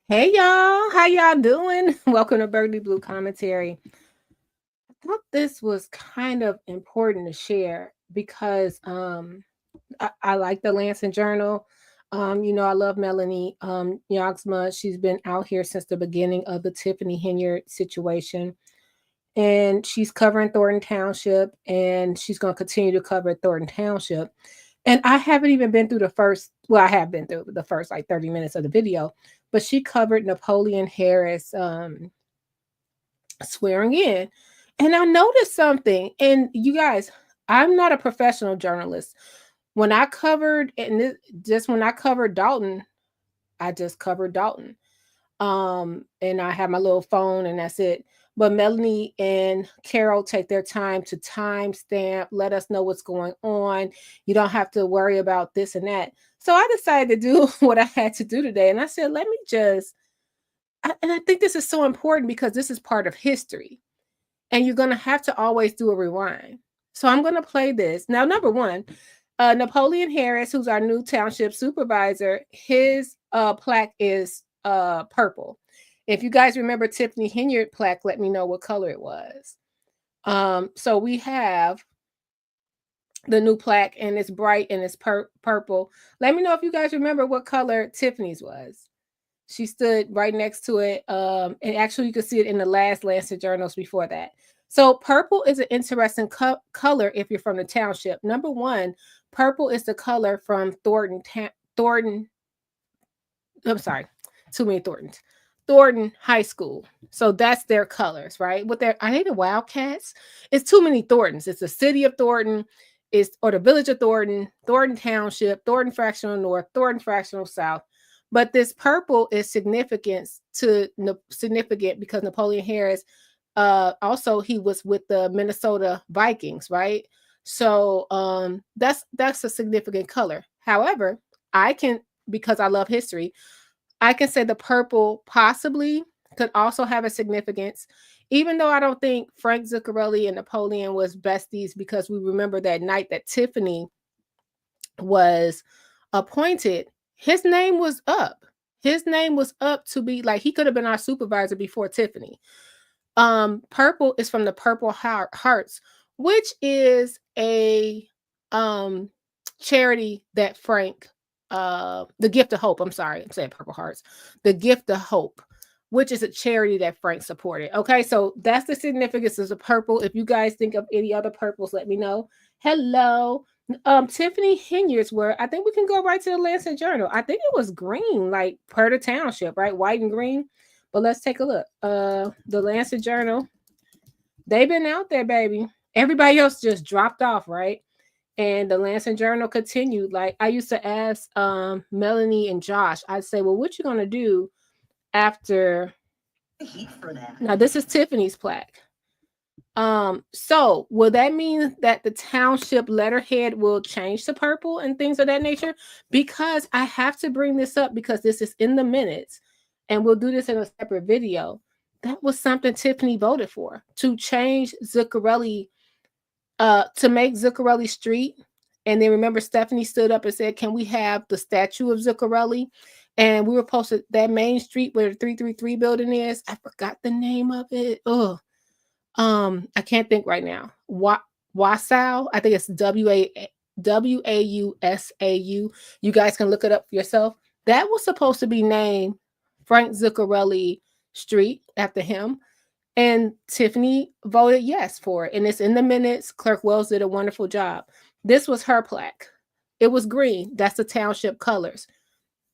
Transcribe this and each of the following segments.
Hey y'all, how y'all doing? Welcome to Burgundy Blue Commentary. I thought this was kind of important to share because I like the Lansing Journal. I love Melanie Yogsma. She's been out here since the beginning of the Tiffany Henyard situation. And she's covering Thornton Township and she's going to continue to cover Thornton Township. And I haven't even been through I have been through the first like 30 minutes of the video, but she covered Napoleon Harris swearing in. And I noticed something. And you guys, I'm not a professional journalist. When I covered, just when I covered Dolton, I just covered Dolton. And I have my little phone and that's it. But Melanie and Carol take their time to timestamp, let us know what's going on. You don't have to worry about this and that. So I decided to do what I had to do today. And I said, let me and I think this is so important because this is part of history. And you're going to have to always do a rewind. So I'm going to play this. Now, number one, Napoleon Harris, who's our new township supervisor, his plaque is purple. If you guys remember Tiffany Henyard plaque, let me know what color it was. So we have the new plaque and it's bright and it's purple. Let me know if you guys remember what color Tiffany's was. She stood right next to it. And actually you can see it in the last Lancet journals before that. So purple is an interesting color if you're from the township. Number one, purple is the color from I'm sorry, too many Thorntons. Thornton High School. So that's their colors, right? Are they the Wildcats? It's too many Thorntons. It's the city of Thornton, or the village of Thornton, Thornton Township, Thornton Fractional North, Thornton Fractional South. But this purple is significant because Napoleon Harris, also he was with the Minnesota Vikings, right? So that's a significant color. However, because I love history, I can say the purple possibly could also have a significance, even though I don't think Frank Zuccarelli and Napoleon was besties, because we remember that night that Tiffany was appointed, his name was up. His name was up to be like, he could have been our supervisor before Tiffany. Purple is from the Purple Hearts, which is a charity that Frank the Gift of Hope. I'm sorry, I'm saying Purple Hearts. The Gift of Hope, which is a charity that Frank supported. Okay, so that's the significance of the purple. If you guys think of any other purples, let me know. Hello. Tiffany Henyard's were, I think we can go right to the Lansing Journal. I think it was green, like per the township, right? White and green. But let's take a look. The Lansing Journal. They've been out there, baby. Everybody else just dropped off, right? And the Lansing Journal continued. Like I used to ask Melanie and Josh, I'd say, well, what you gonna do after heat for that? Now this is Tiffany's plaque. So will that mean that the township letterhead will change to purple and things of that nature? Because I have to bring this up because this is in the minutes, and we'll do this in a separate video. That was something Tiffany voted for, to change Zuccarelli, to make Zuccarelli Street. And then remember, Stephanie stood up and said, can we have the statue of Zuccarelli? And we were posted that main street where the 333 building is. I forgot the name of it. Oh, I can't think right now. Wasau. I think it's Wausau. You guys can look it up for yourself. That was supposed to be named Frank Zuccarelli Street after him. And Tiffany voted yes for it. And it's in the minutes. Clerk Wells did a wonderful job. This was her plaque. It was green. That's the township colors.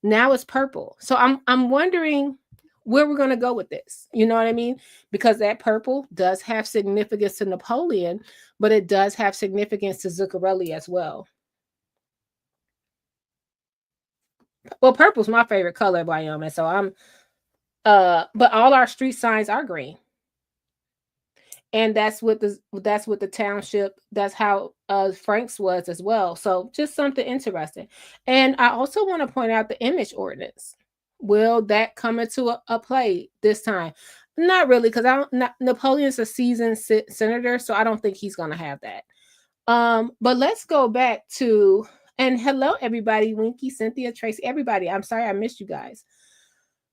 Now it's purple. So I'm wondering where we're going to go with this. You know what I mean? Because that purple does have significance to Napoleon, but it does have significance to Zuccarelli as well. Well, purple's my favorite color, Wyoming. So but all our street signs are green. And that's what the township, that's how Frank's was as well. So just something interesting. And I also want to point out the image ordinance. Will that come into a play this time? Not really, because Napoleon's a seasoned senator, so I don't think he's going to have that. But let's go back to, and hello everybody, Winky, Cynthia, Tracy, everybody. I'm sorry I missed you guys.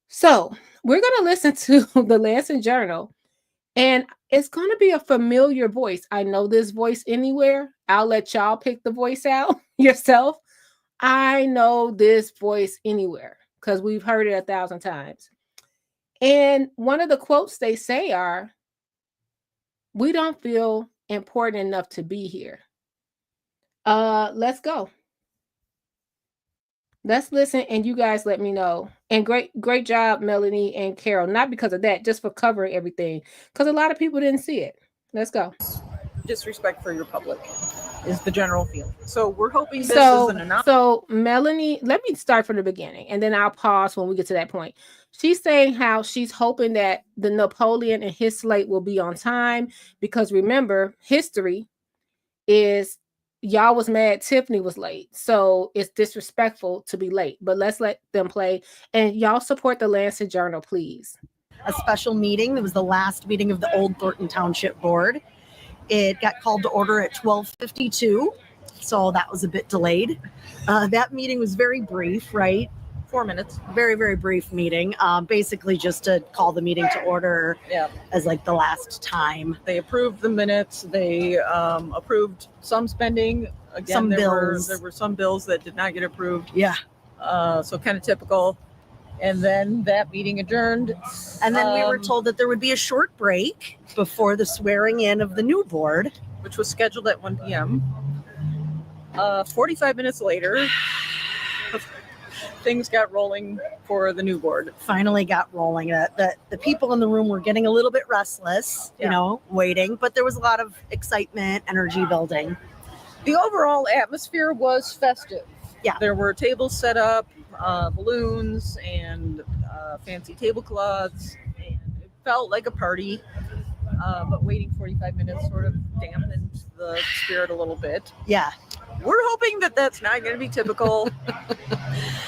So we're going to listen to the Lansing Journal, and it's going to be a familiar voice. I know this voice anywhere. I'll let y'all pick the voice out yourself. I know this voice anywhere because we've heard it 1,000 times. And one of the quotes they say are, "We don't feel important enough to be here." Let's go. Let's listen, and you guys let me know. And great job, Melanie and Carol. Not because of that, just for covering everything, because a lot of people didn't see it. Let's go. Disrespect for your public is the general feeling. So we're hoping this is an anomaly. So Melanie, let me start from the beginning, and then I'll pause when we get to that point. She's saying how she's hoping that the Napoleon and his slate will be on time, because remember, history is y'all was mad Tiffany was late. So it's disrespectful to be late. But let's let them play. And y'all support the Lansing Journal, please. A special meeting. It was the last meeting of the old Thornton Township Board. It got called to order at 12:52. So that was a bit delayed. That meeting was very brief, right? 4 minutes. Very, very brief meeting. Basically just to call the meeting to order as like the last time. They approved the minutes. They approved some spending. Again, some there bills. Were some bills that did not get approved. Yeah. So kind of typical. And then that meeting adjourned. And then we were told that there would be a short break before the swearing in of the new board, which was scheduled at 1 p.m. 45 minutes later, things got rolling for the new board. Finally got rolling. The people in the room were getting a little bit restless, waiting, but there was a lot of excitement, energy building. The overall atmosphere was festive. Yeah. There were tables set up, balloons, and fancy tablecloths, and it felt like a party. But waiting 45 minutes sort of dampened the spirit a little bit. Yeah. We're hoping that that's not going to be typical.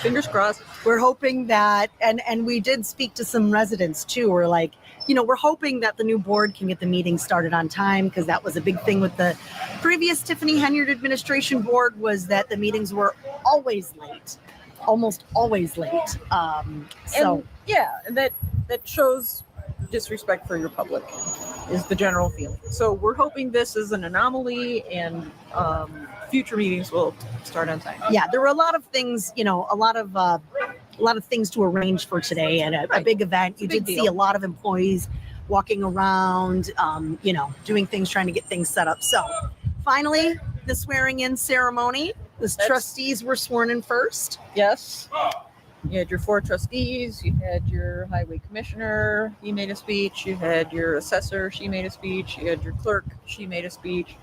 Fingers crossed. We're hoping that, and we did speak to some residents too. We're like, we're hoping that the new board can get the meeting started on time, because that was a big thing with the previous Tiffany Henyard administration board, was that the meetings were always late, almost always late. And that shows disrespect for your public is the general feeling. So we're hoping this is an anomaly, and future meetings will start on time. Yeah, there were a lot of things, a lot of things to arrange for today, and a big event. You did see a lot of employees walking around, doing things, trying to get things set up. So finally, the swearing in ceremony. The trustees were sworn in first. Yes. You had your 4 trustees, you had your highway commissioner, he made a speech, you had your assessor, she made a speech, you had your clerk, she made a speech.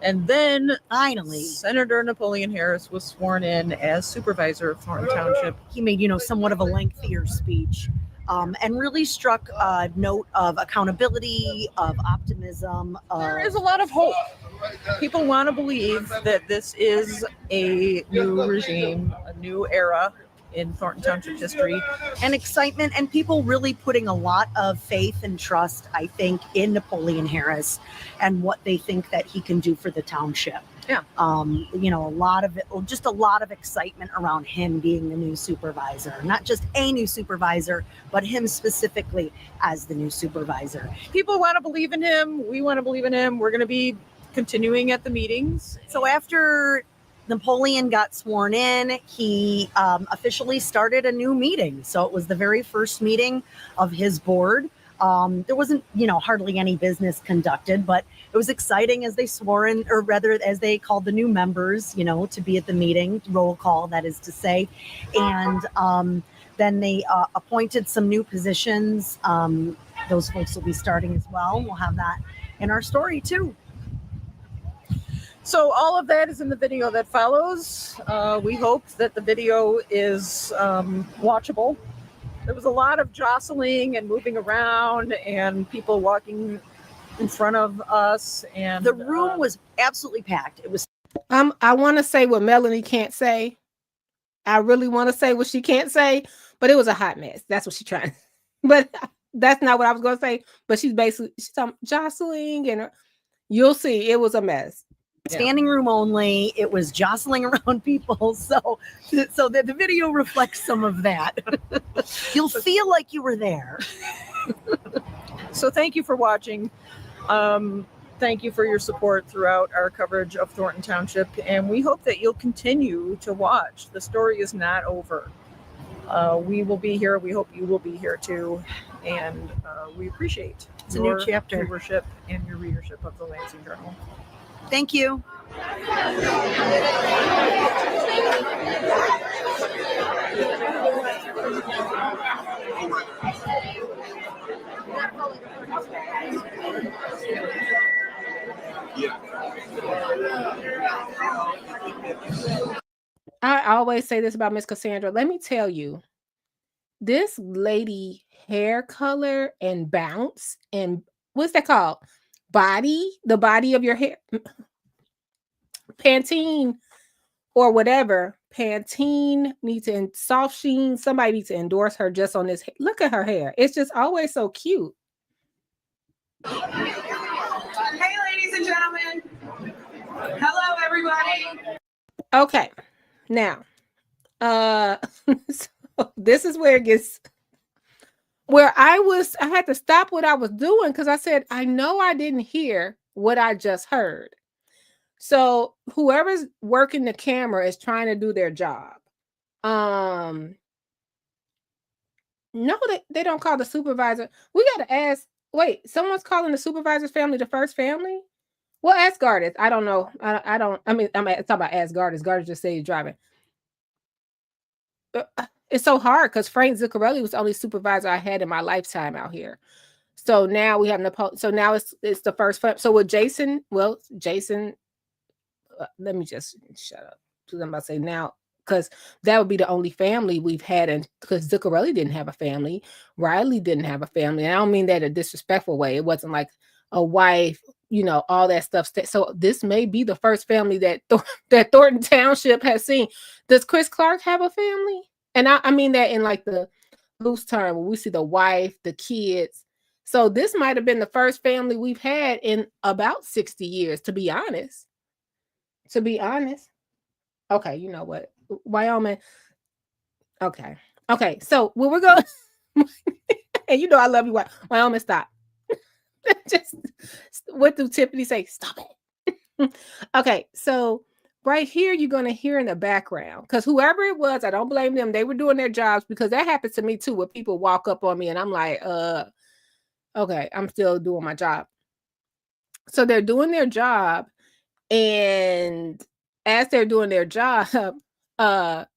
And then finally, Senator Napoleon Harris was sworn in as supervisor of Thornton Township. He made, somewhat of a lengthier speech, and really struck a note of accountability, of optimism. There is a lot of hope. People want to believe that this is a new regime, a new era in Thornton Township history, and excitement, and people really putting a lot of faith and trust, I think, in Napoleon Harris and what they think that he can do for the township. Yeah. A lot of it, just a lot of excitement around him being the new supervisor, not just a new supervisor, but him specifically as the new supervisor. People want to believe in him. We want to believe in him. We're going to be continuing at the meetings. So after Napoleon got sworn in, he officially started a new meeting. So it was the very first meeting of his board. There wasn't, hardly any business conducted, but it was exciting as they swore in, or rather as they called the new members, to be at the meeting, roll call, that is to say. And then they appointed some new positions. Those folks will be starting as well. We'll have that in our story too. So all of that is in the video that follows. We hope that the video is watchable. There was a lot of jostling and moving around and people walking in front of us. And the room was absolutely packed. It was. I want to say what Melanie can't say. I really want to say what she can't say, but it was a hot mess. That's what she's trying. But that's not what I was going to say. But she's talking jostling, and you'll see it was a mess. standing room only. It was jostling around people. So the video reflects some of that. You'll feel like you were there. So thank you for watching. Thank you for your support throughout our coverage of Thornton Township, and we hope that you'll continue to watch. The story is not over. We will be here. We hope you will be here too, and we appreciate It's a new chapter. viewership and your readership of the Lansing Journal. Thank you. I always say this about Miss Cassandra. Let me tell you, this lady hair color and bounce and what's that called? The body of your hair. Pantene or whatever. Pantene needs to, Soft Sheen, somebody needs to endorse her just on this. Look at her hair. It's just always so cute. Hey, ladies and gentlemen. Hello, everybody. Okay. Now, so this is where it gets, where I had to stop what I was doing because I said, I know I didn't hear what I just heard. So whoever's working the camera is trying to do their job. No, they don't call the supervisor. We got to ask, wait, someone's calling the supervisor's family the first family? Well, ask Gardis. I don't know. I'm talking about ask Gardis. Gardis just say he's driving. It's so hard because Frank Zuccarelli was the only supervisor I had in my lifetime out here. So now we have so now it's the first. So with Jason, let me just shut up. I'm about to say now, because that would be the only family we've had, and because Zuccarelli didn't have a family, Riley didn't have a family, and I don't mean that in a disrespectful way. It wasn't like a wife, all that stuff. So this may be the first family that Thornton Township has seen. Does Chris Clark have a family? And I mean that in like the loose term, when we see the wife, the kids. So this might have been the first family we've had in about 60 years, to be honest. Okay, you know what? Wyoming. Okay. So when we're going, and I love you, Wyoming, stop. Just what do Tiffany say? Stop it. Okay, so right here, you're going to hear in the background, because whoever it was, I don't blame them. They were doing their jobs, because that happens to me too, where people walk up on me and I'm like, okay, I'm still doing my job. So they're doing their job. And as they're doing their job, a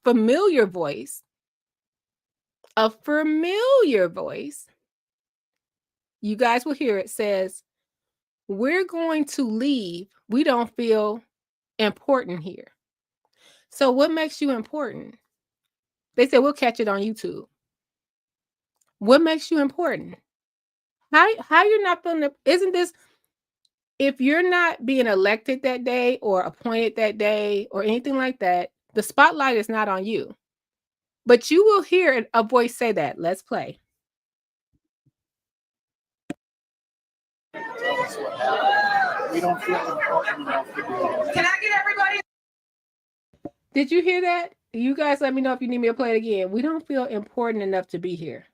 familiar voice, you guys will hear it, says, we're going to leave. We don't feel important here. So what makes you important? They said, we'll catch it on YouTube. What makes you important? How you're not feeling, isn't this, if you're not being elected that day or appointed that day or anything like that, the spotlight is not on you. But you will hear a voice say that. Let's play. We don't feel important enough to be here. Can I get everybody? Did you hear that? You guys let me know if you need me to play it again. We don't feel important enough to be here.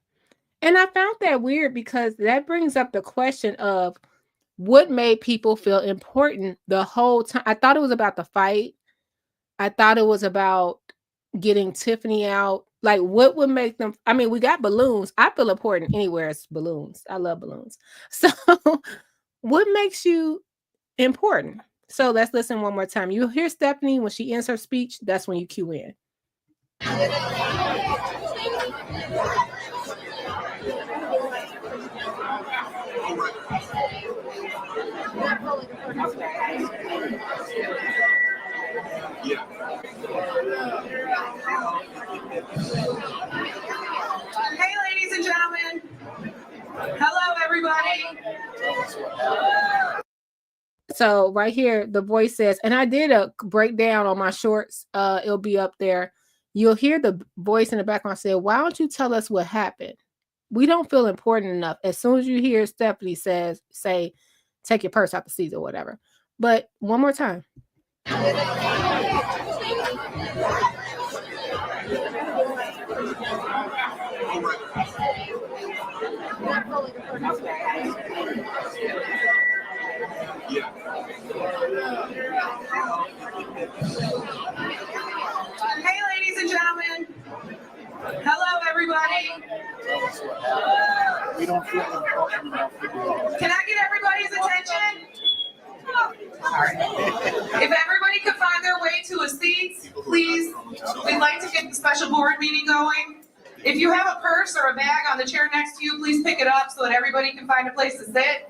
And I found that weird, because that brings up the question of what made people feel important the whole time. I thought it was about the fight. I thought it was about getting Tiffany out. Like, what would make them? I mean, we got balloons. I feel important anywhere it's balloons. I love balloons. So what makes you important? So let's listen one more time. You'll hear Stephanie when she ends her speech. That's when you cue in. Hey, ladies and gentlemen. Hello, everybody. So right here, the voice says, and I did a breakdown on my shorts. It'll be up there. You'll hear the voice in the background say, why don't you tell us what happened? We don't feel important enough. As soon as you hear Stephanie say, take your purse out the seat or whatever. But one more time. Hey, ladies and gentlemen. Hello, everybody. We don't feel important enough to do it. Can I get everybody's attention? If everybody could find their way to a seat, please. We'd like to get the special board meeting going. If you have a purse or a bag on the chair next to you, please pick it up so that everybody can find a place to sit.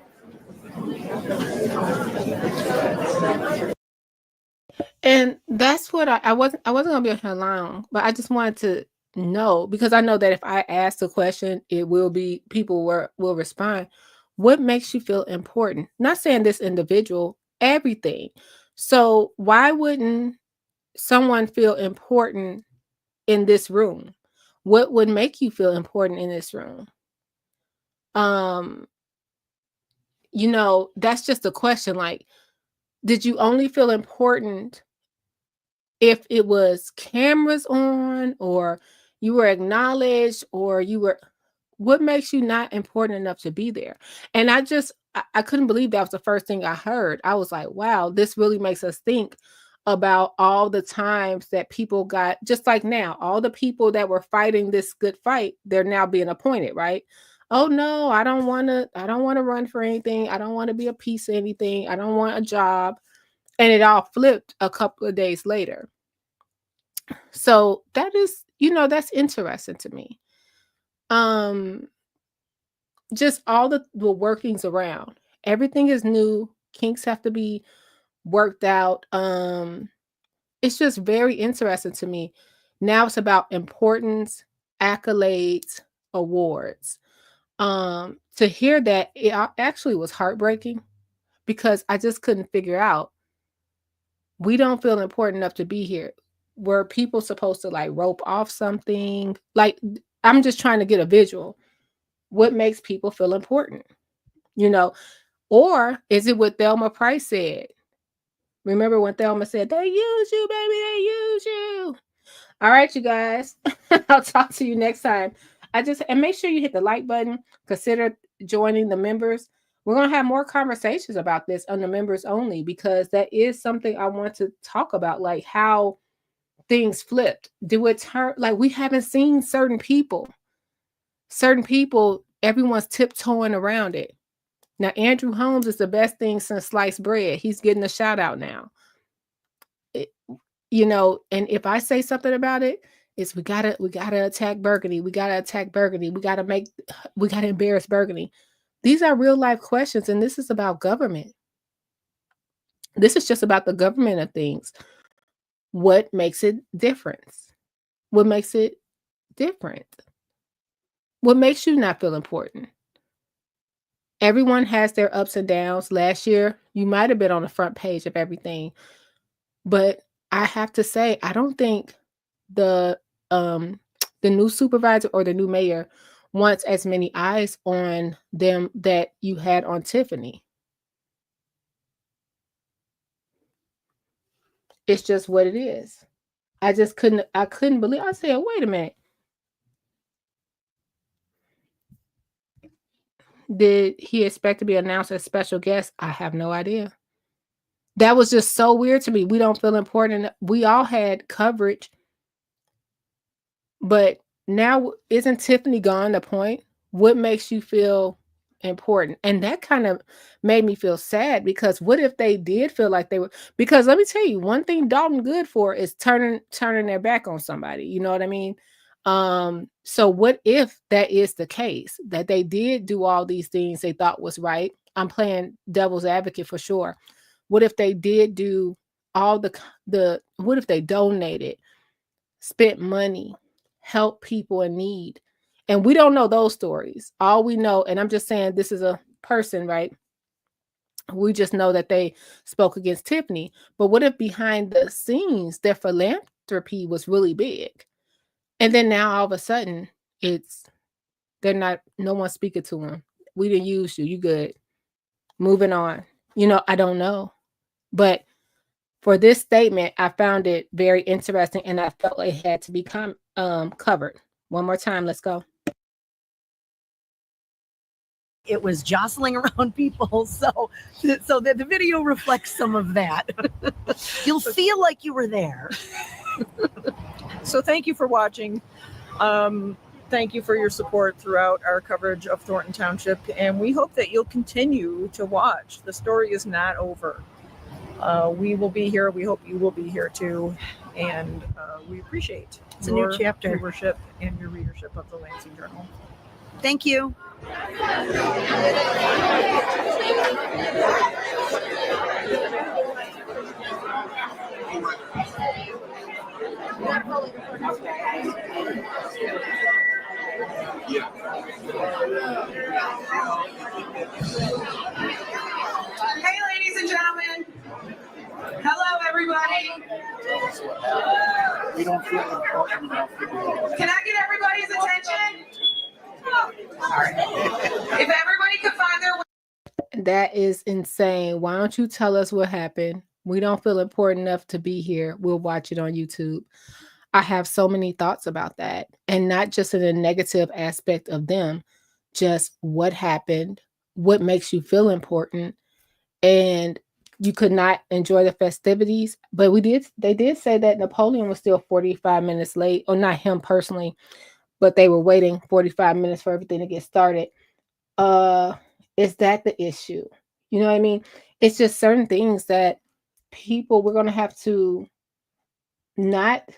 And that's what I wasn't gonna be on here long, but I just wanted to know, because I know that if I ask a question, it will be people will respond. What makes you feel important? Not saying this individual, everything. So why wouldn't someone feel important in this room? What would make you feel important in this room? That's just a question. Like, did you only feel important if it was cameras on, or you were acknowledged, or what makes you not important enough to be there? And I couldn't believe that was the first thing I heard. I was like, wow, this really makes us think about all the times that people got, just like now, all the people that were fighting this good fight, they're now being appointed, right? Oh no, I don't want to run for anything. I don't want to be a piece of anything. I don't want a job. And it all flipped a couple of days later. So that is, that's interesting to me. Just all the workings around. Everything is new. Kinks have to be worked out. It's just very interesting to me. Now it's about importance, accolades, awards. To hear that, it actually was heartbreaking, because I just couldn't figure out, we don't feel important enough to be here. Were people supposed to like rope off something? Like, I'm just trying to get a visual. What makes people feel important? Or is it what Thelma Price said? Remember when Thelma said, they use you, baby, they use you. All right, you guys. I'll talk to you next time. And make sure you hit the like button. Consider joining the members. We're going to have more conversations about this on the members only, because that is something I want to talk about, like how things flipped. Do it turn, like, we haven't seen certain people, everyone's tiptoeing around it. Now, Andrew Holmes is the best thing since sliced bread. He's getting a shout out now. And if I say something about it, it's we gotta attack Burgundy. We gotta attack Burgundy. We gotta embarrass Burgundy. These are real life questions, and this is about government. This is just about the government of things. What makes it different? What makes it different? What makes you not feel important? Everyone has their ups and downs. Last year, you might have been on the front page of everything. But I have to say, I don't think the new supervisor or the new mayor wants as many eyes on them that you had on Tiffany. It's just what it is. I couldn't believe. I said, wait a minute. Did he expect to be announced as special guest? I have no idea. That was just so weird to me. We don't feel important. We all had coverage. But now, isn't Tiffany gone the point? What makes you feel important? And that kind of made me feel sad, because what if they did feel like they were? Because let me tell you, one thing Dolton good for is turning their back on somebody. You know what I mean? So what if that is the case, that they did do all these things they thought was right? I'm playing devil's advocate for sure. What if they did do all what if they donated, spent money, helped people in need? And we don't know those stories. All we know, and I'm just saying this is a person, right? We just know that they spoke against Tiffany. But what if behind the scenes, their philanthropy was really big? And then now all of a sudden, no one's speaking to them. We didn't use you. You good. Moving on. I don't know. But for this statement, I found it very interesting, and I felt it had to be covered. One more time, let's go. It was jostling around people, so that the video reflects some of that. You'll feel like you were there. So thank you for watching. Thank you for your support throughout our coverage of Thornton Township, and we hope that you'll continue to watch. The story is not over. We will be here. We hope you will be here too, and we appreciate It's a new chapter. viewership and your readership of the Lansing Journal. Thank you. Hey, ladies and gentlemen. Hello, everybody. We don't feel important enough to do it. Can I get everybody's attention? All right. If everybody could find their way. That is insane. Why don't you tell us what happened? We don't feel important enough to be here. We'll watch it on YouTube. I have so many thoughts about that, and not just in a negative aspect of them, just what happened, what makes you feel important, and you could not enjoy the festivities. But they did say that Napoleon was still 45 minutes late, or not him personally, but they were waiting 45 minutes for everything to get started. Is that the issue? You know what I mean? It's just certain things that we're going to have to not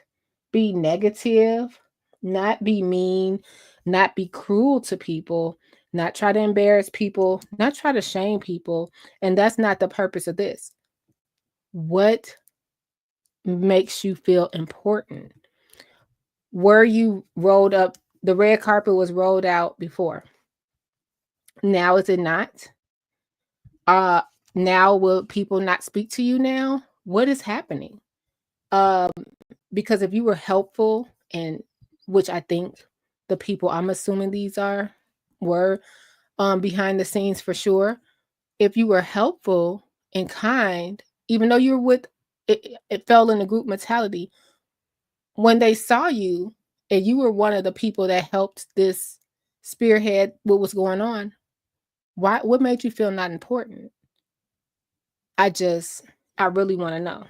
be negative, not be mean, not be cruel to people, not try to embarrass people, not try to shame people. And that's not the purpose of this. What makes you feel important? Were you rolled up? The red carpet was rolled out before. Now is it not? Now will people not speak to you now? What is happening? Because if you were helpful, and which I think the people I'm assuming these were behind the scenes for sure. If you were helpful and kind, even though you're with it fell in the group mentality, when they saw you and you were one of the people that helped this spearhead what was going on, what made you feel not important? I really want to know.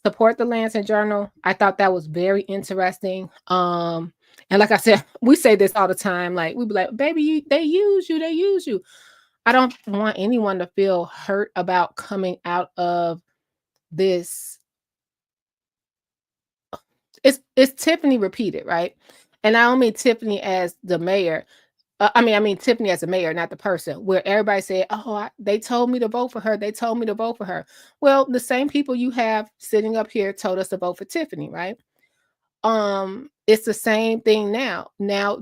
Support the Lansing Journal. I thought that was very interesting. And like I said, we say this all the time. Like, we be like, baby, they use you. I don't want anyone to feel hurt about coming out of this. It's Tiffany repeated, right? And I don't mean Tiffany as the mayor. I mean Tiffany as a mayor, not the person, where everybody said, oh, they told me to vote for her. They told me to vote for her. Well, the same people you have sitting up here told us to vote for Tiffany, right? It's the same thing now. Now,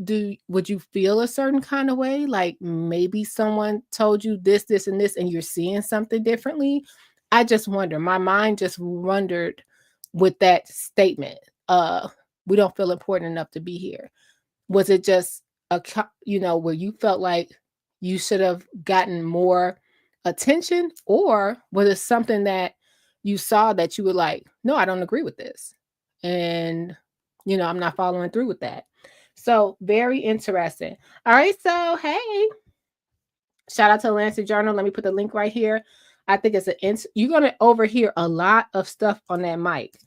would you feel a certain kind of way? Like maybe someone told you this, and this, and you're seeing something differently? I just wonder. My mind just wondered with that statement. We don't feel important enough to be here. Was it just where you felt like you should have gotten more attention, or was it something that you saw that you were like, no, I don't agree with this, and I'm not following through with that? So very interesting. All right, so hey, shout out to the Lansing Journal. Let me put the link right here. I think you're gonna overhear a lot of stuff on that mic.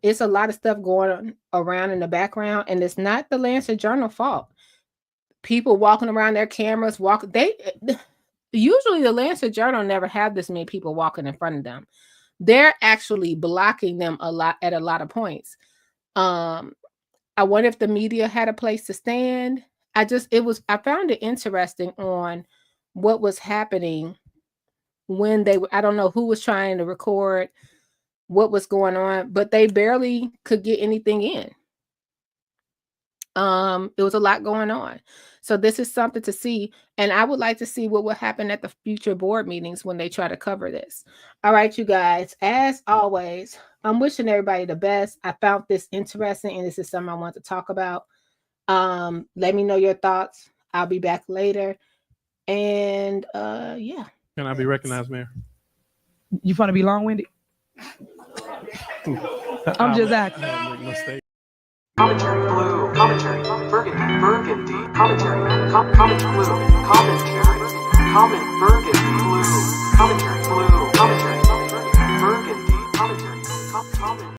It's a lot of stuff going on around in the background, and it's not the Lansing Journal fault. People walking around their cameras, usually the Lansing Journal never have this many people walking in front of them. They're actually blocking them at a lot of points. I wonder if the media had a place to stand. I found it interesting on what was happening when I don't know who was trying to record what was going on, but they barely could get anything in. It was a lot going on. So this is something to see. And I would like to see what will happen at the future board meetings when they try to cover this. All right, you guys, as always, I'm wishing everybody the best. I found this interesting, and this is something I want to talk about. Let me know your thoughts. I'll be back later. And yeah. Can I be recognized, Mayor? You want to be long-winded? I'm just asking. Commentary blue, commentary, burgundy, commentary, comment blue, commentary, comment burgundy blue, commentary blue, commentary, burgundy, commentary, comment.